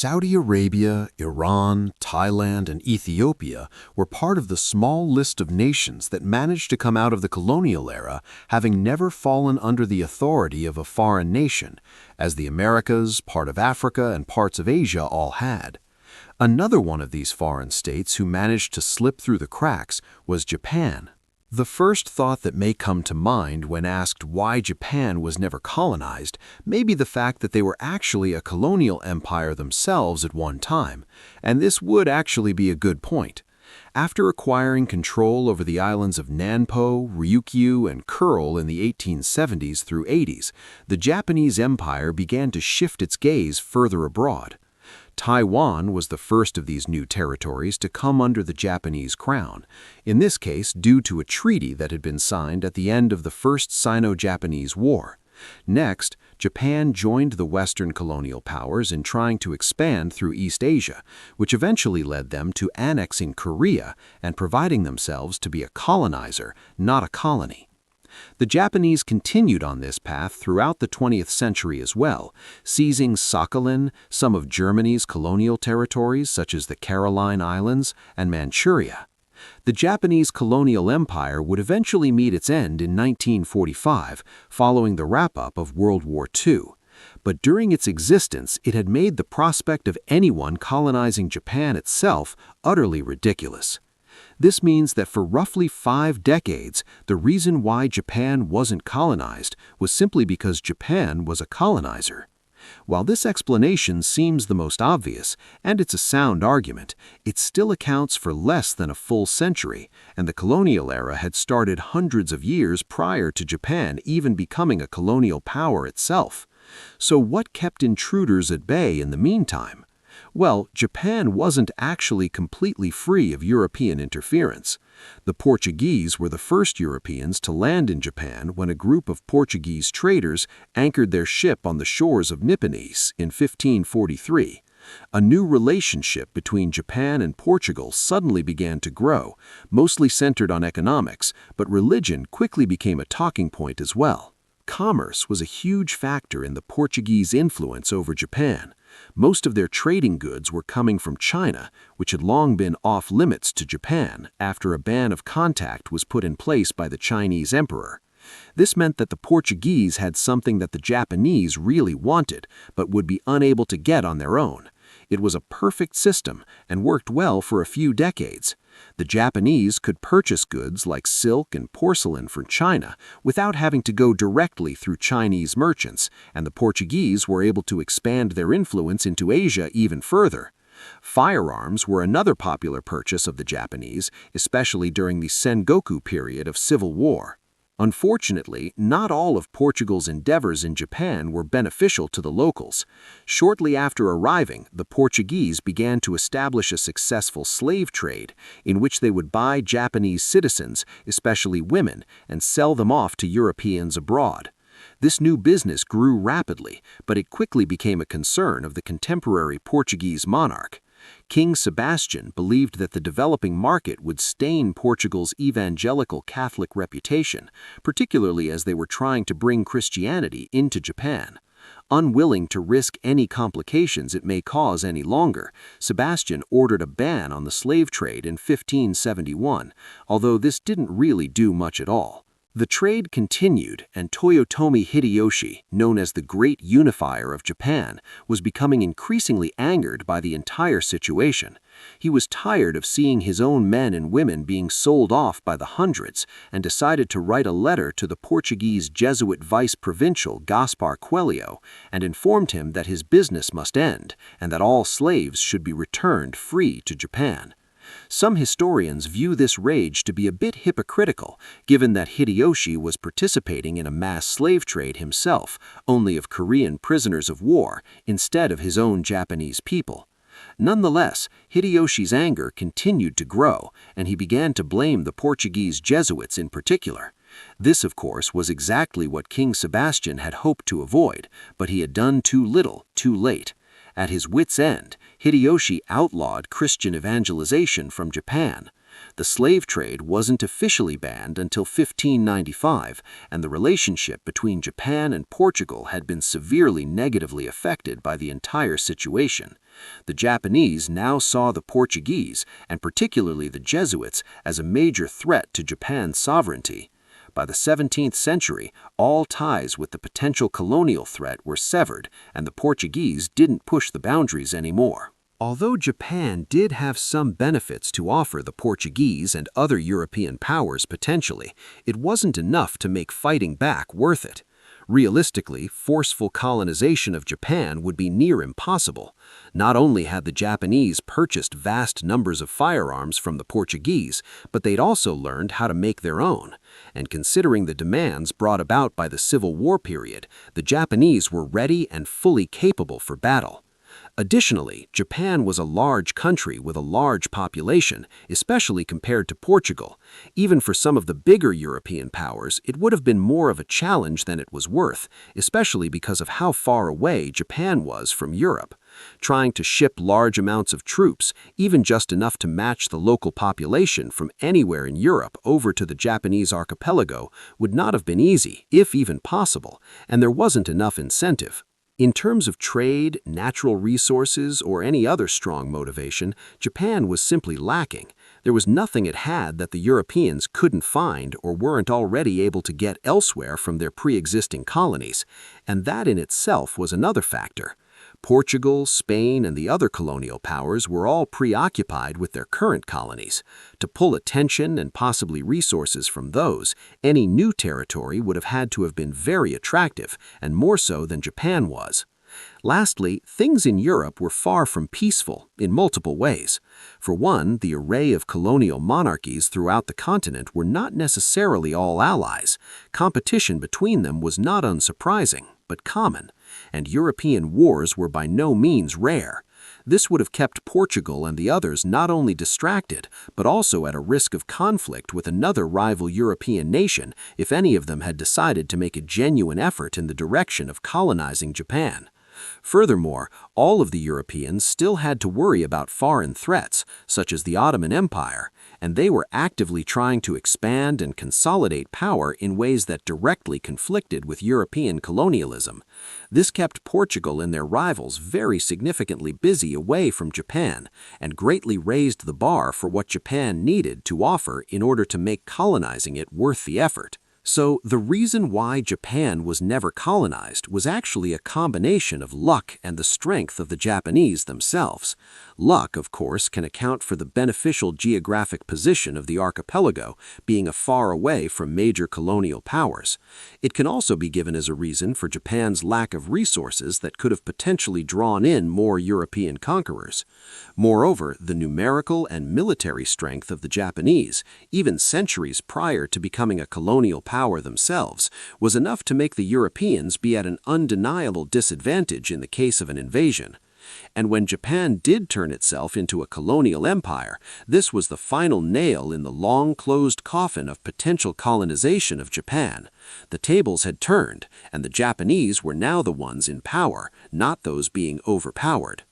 Saudi Arabia, Iran, Thailand, and Ethiopia were part of the small list of nations that managed to come out of the colonial era having never fallen under the authority of a foreign nation, as the Americas, part of Africa, and parts of Asia all had. Another one of these foreign states who managed to slip through the cracks was Japan. The first thought that may come to mind when asked why Japan was never colonized may be the fact that they were actually a colonial empire themselves at one time, and this would actually be a good point. After acquiring control over the islands of Nanpo, Ryukyu, and Kuril in the 1870s through 80s, the Japanese empire began to shift its gaze further abroad. Taiwan was the first of these new territories to come under the Japanese crown, in this case due to a treaty that had been signed at the end of the First Sino-Japanese War. Next, Japan joined the Western colonial powers in trying to expand through East Asia, which eventually led them to annexing Korea and providing themselves to be a colonizer, not a colony. The Japanese continued on this path throughout the 20th century as well, seizing Sakhalin, some of Germany's colonial territories such as the Caroline Islands, and Manchuria. The Japanese colonial empire would eventually meet its end in 1945, following the wrap-up of World War II. But during its existence, it had made the prospect of anyone colonizing Japan itself utterly ridiculous. This means that for roughly 5 decades, the reason why Japan wasn't colonized was simply because Japan was a colonizer. While this explanation seems the most obvious, and it's a sound argument, it still accounts for less than a full century, and the colonial era had started hundreds of years prior to Japan even becoming a colonial power itself. So what kept intruders at bay in the meantime? Well, Japan wasn't actually completely free of European interference. The Portuguese were the first Europeans to land in Japan when a group of Portuguese traders anchored their ship on the shores of Nipponese in 1543. A new relationship between Japan and Portugal suddenly began to grow, mostly centered on economics, but religion quickly became a talking point as well. Commerce was a huge factor in the Portuguese influence over Japan. Most of their trading goods were coming from China, which had long been off-limits to Japan after a ban of contact was put in place by the Chinese emperor. This meant that the Portuguese had something that the Japanese really wanted, but would be unable to get on their own. It was a perfect system and worked well for a few decades. The Japanese could purchase goods like silk and porcelain from China without having to go directly through Chinese merchants, and the Portuguese were able to expand their influence into Asia even further. Firearms were another popular purchase of the Japanese, especially during the Sengoku period of civil war. Unfortunately, not all of Portugal's endeavors in Japan were beneficial to the locals. Shortly after arriving, the Portuguese began to establish a successful slave trade in which they would buy Japanese citizens, especially women, and sell them off to Europeans abroad. This new business grew rapidly, but it quickly became a concern of the contemporary Portuguese monarch. King Sebastian believed that the developing market would stain Portugal's evangelical Catholic reputation, particularly as they were trying to bring Christianity into Japan. Unwilling to risk any complications it may cause any longer, Sebastian ordered a ban on the slave trade in 1571, although this didn't really do much at all. The trade continued, and Toyotomi Hideyoshi, known as the Great Unifier of Japan, was becoming increasingly angered by the entire situation. He was tired of seeing his own men and women being sold off by the hundreds and decided to write a letter to the Portuguese Jesuit vice-provincial Gaspar Coelho and informed him that his business must end and that all slaves should be returned free to Japan. Some historians view this rage to be a bit hypocritical, given that Hideyoshi was participating in a mass slave trade himself, only of Korean prisoners of war, instead of his own Japanese people. Nonetheless, Hideyoshi's anger continued to grow, and he began to blame the Portuguese Jesuits in particular. This, of course, was exactly what King Sebastian had hoped to avoid, but he had done too little, too late. At his wits' end, Hideyoshi outlawed Christian evangelization from Japan. The slave trade wasn't officially banned until 1595, and the relationship between Japan and Portugal had been severely negatively affected by the entire situation. The Japanese now saw the Portuguese, and particularly the Jesuits, as a major threat to Japan's sovereignty. By the 17th century, all ties with the potential colonial threat were severed, and the Portuguese didn't push the boundaries anymore. Although Japan did have some benefits to offer the Portuguese and other European powers potentially, it wasn't enough to make fighting back worth it. Realistically, forceful colonization of Japan would be near impossible. Not only had the Japanese purchased vast numbers of firearms from the Portuguese, but they'd also learned how to make their own. And considering the demands brought about by the Civil War period, the Japanese were ready and fully capable for battle. Additionally, Japan was a large country with a large population, especially compared to Portugal. Even for some of the bigger European powers, it would have been more of a challenge than it was worth, especially because of how far away Japan was from Europe. Trying to ship large amounts of troops, even just enough to match the local population from anywhere in Europe over to the Japanese archipelago, would not have been easy, if even possible, and there wasn't enough incentive. In terms of trade, natural resources, or any other strong motivation, Japan was simply lacking. There was nothing it had that the Europeans couldn't find or weren't already able to get elsewhere from their pre-existing colonies, and that in itself was another factor. Portugal, Spain, and the other colonial powers were all preoccupied with their current colonies. To pull attention and possibly resources from those, any new territory would have had to have been very attractive, and more so than Japan was. Lastly, things in Europe were far from peaceful in multiple ways. For one, the array of colonial monarchies throughout the continent were not necessarily all allies. Competition between them was not unsurprising, but common, and European wars were by no means rare. This would have kept Portugal and the others not only distracted, but also at a risk of conflict with another rival European nation if any of them had decided to make a genuine effort in the direction of colonizing Japan. Furthermore, all of the Europeans still had to worry about foreign threats, such as the Ottoman Empire, and they were actively trying to expand and consolidate power in ways that directly conflicted with European colonialism. This kept Portugal and their rivals very significantly busy away from Japan, and greatly raised the bar for what Japan needed to offer in order to make colonizing it worth the effort. So, the reason why Japan was never colonized was actually a combination of luck and the strength of the Japanese themselves. Luck, of course, can account for the beneficial geographic position of the archipelago, being far away from major colonial powers. It can also be given as a reason for Japan's lack of resources that could have potentially drawn in more European conquerors. Moreover, the numerical and military strength of the Japanese, even centuries prior to becoming a colonial power themselves, was enough to make the Europeans be at an undeniable disadvantage in the case of an invasion. And when Japan did turn itself into a colonial empire, this was the final nail in the long-closed coffin of potential colonization of Japan. The tables had turned, and the Japanese were now the ones in power, not those being overpowered.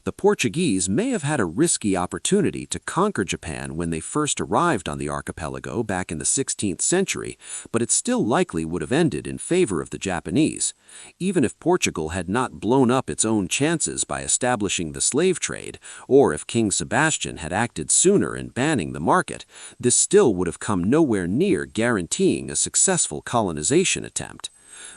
The Portuguese may have had a risky opportunity to conquer Japan when they first arrived on the archipelago back in the 16th century, but it still likely would have ended in favor of the Japanese. Even if Portugal had not blown up its own chances by establishing the slave trade, or if King Sebastian had acted sooner in banning the market, this still would have come nowhere near guaranteeing a successful colonization attempt.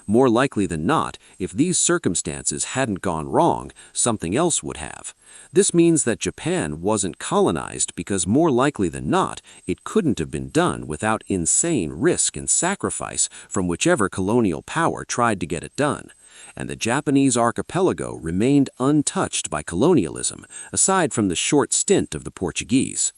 More likely than not, if these circumstances hadn't gone wrong, something else would have. This means that Japan wasn't colonized because more likely than not, it couldn't have been done without insane risk and sacrifice from whichever colonial power tried to get it done. And the Japanese archipelago remained untouched by colonialism, aside from the short stint of the Portuguese.